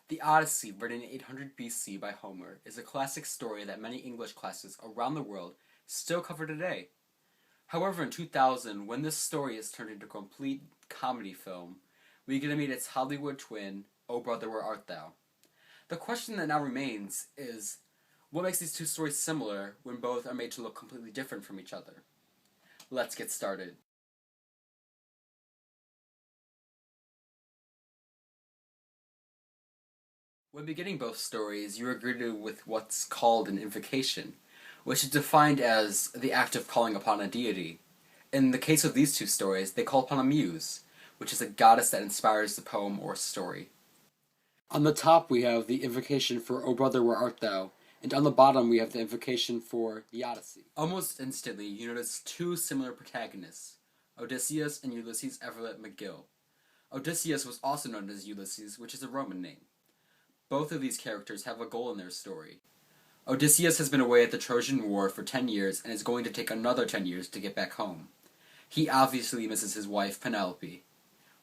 The Odyssey, written in 800 BC by Homer, is a classic story that many English classes around the world still cover today. However, in 2000, when this story is turned into a complete comedy film, we get to meet its Hollywood twin, O Brother, Where Art Thou? The question that now remains is, what makes these two stories similar when both are made to look completely different from each other? Let's get started. When beginning both stories, you are greeted with what's called an invocation, which is defined as the act of calling upon a deity. In the case of these two stories, they call upon a muse, which is a goddess that inspires the poem or story. On the top we have the invocation for O Brother, Where Art Thou? And on the bottom we have the invocation for the Odyssey. Almost instantly, you notice two similar protagonists, Odysseus and Ulysses Everett McGill. Odysseus was also known as Ulysses, which is a Roman name. Both of these characters have a goal in their story. Odysseus has been away at the Trojan War for 10 years and is going to take another 10 years to get back home. He obviously misses his wife, Penelope,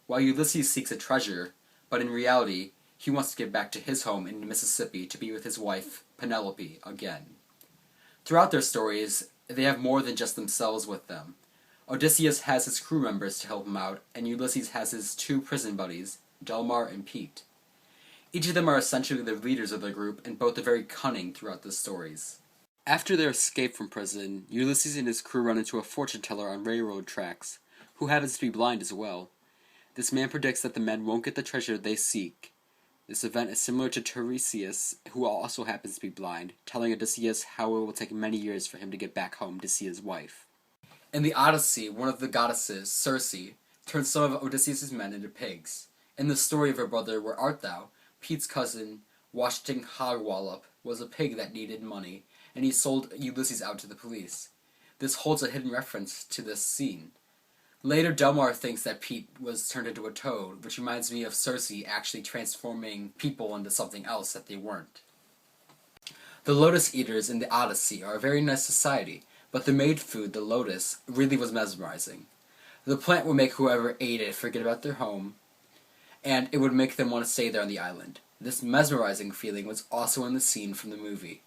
while Ulysses seeks a treasure, but in reality, he wants to get back to his home in Mississippi to be with his wife, Penelope, again. Throughout their stories, they have more than just themselves with them. Odysseus has his crew members to help him out, and Ulysses has his two prison buddies, Delmar and Pete. Each of them are essentially the leaders of the group, and both are very cunning throughout the stories. After their escape from prison, Ulysses and his crew run into a fortune teller on railroad tracks, who happens to be blind as well. This man predicts that the men won't get the treasure they seek. This event is similar to Tiresias, who also happens to be blind, telling Odysseus how it will take many years for him to get back home to see his wife. In the Odyssey, one of the goddesses, Circe, turns some of Odysseus' men into pigs. In the story of her brother, Where Art Thou?, Pete's cousin, Washington Hogwallop, was a pig that needed money, and he sold Ulysses out to the police. This holds a hidden reference to this scene. Later, Delmar thinks that Pete was turned into a toad, which reminds me of Circe actually transforming people into something else that they weren't. The lotus eaters in the Odyssey are a very nice society, but the maid food, the lotus, really was mesmerizing. The plant would make whoever ate it forget about their home, and it would make them want to stay there on the island. This mesmerizing feeling was also in the scene from the movie.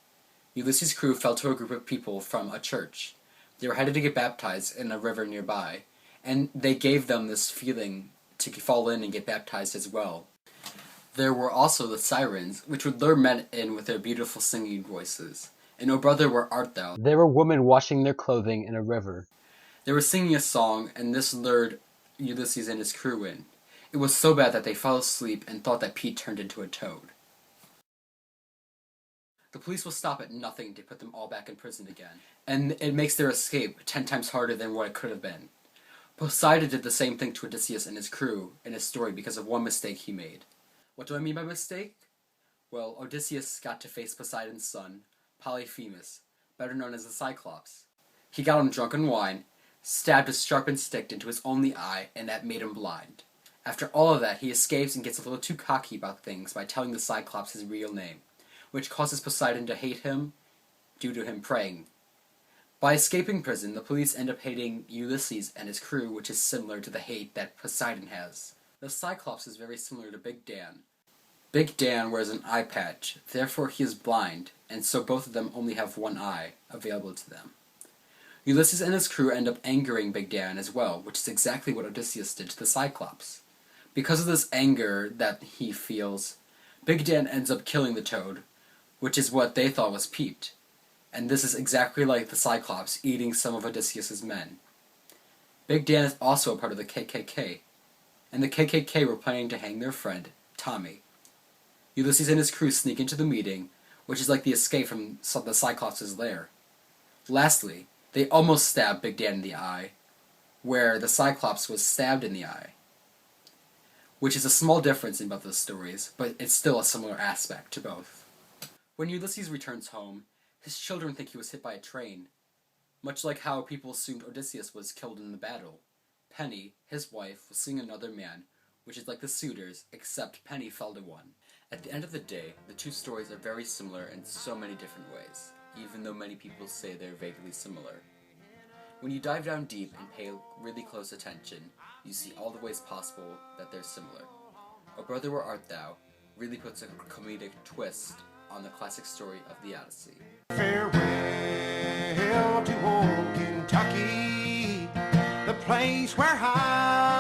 Ulysses' crew fell to a group of people from a church. They were headed to get baptized in a river nearby, and they gave them this feeling to fall in and get baptized as well. There were also the sirens, which would lure men in with their beautiful singing voices. And O Brother, Where Art Thou? There were women washing their clothing in a river. They were singing a song, and this lured Ulysses and his crew in. It was so bad that they fell asleep and thought that Pete turned into a toad. The police will stop at nothing to put them all back in prison again, and it makes their escape 10 times harder than what it could have been. Poseidon did the same thing to Odysseus and his crew in his story because of one mistake he made. What do I mean by mistake? Well, Odysseus got to face Poseidon's son, Polyphemus, better known as the Cyclops. He got him drunk on wine, stabbed a sharpened stick into his only eye, and that made him blind. After all of that, he escapes and gets a little too cocky about things by telling the Cyclops his real name, which causes Poseidon to hate him due to him praying. By escaping prison, the police end up hating Ulysses and his crew, which is similar to the hate that Poseidon has. The Cyclops is very similar to Big Dan. Big Dan wears an eye patch, therefore he is blind, and so both of them only have one eye available to them. Ulysses and his crew end up angering Big Dan as well, which is exactly what Odysseus did to the Cyclops. Because of this anger that he feels, Big Dan ends up killing the toad, which is what they thought was Pete. And this is exactly like the Cyclops eating some of Odysseus' men. Big Dan is also a part of the KKK, and the KKK were planning to hang their friend, Tommy. Ulysses and his crew sneak into the meeting, which is like the escape from the Cyclops' lair. Lastly, they almost stab Big Dan in the eye, where the Cyclops was stabbed in the eye. Which is a small difference in both the stories, but it's still a similar aspect to both. When Ulysses returns home, his children think he was hit by a train, much like how people assumed Odysseus was killed in the battle. Penny, his wife, was seeing another man, which is like the suitors, except Penny fell to one. At the end of the day, the two stories are very similar in so many different ways, even though many people say they're vaguely similar. When you dive down deep and pay really close attention, you see all the ways possible that they're similar. O Brother, Where Art Thou? really puts a comedic twist on the classic story of the Odyssey. Farewell to old Kentucky, the place where I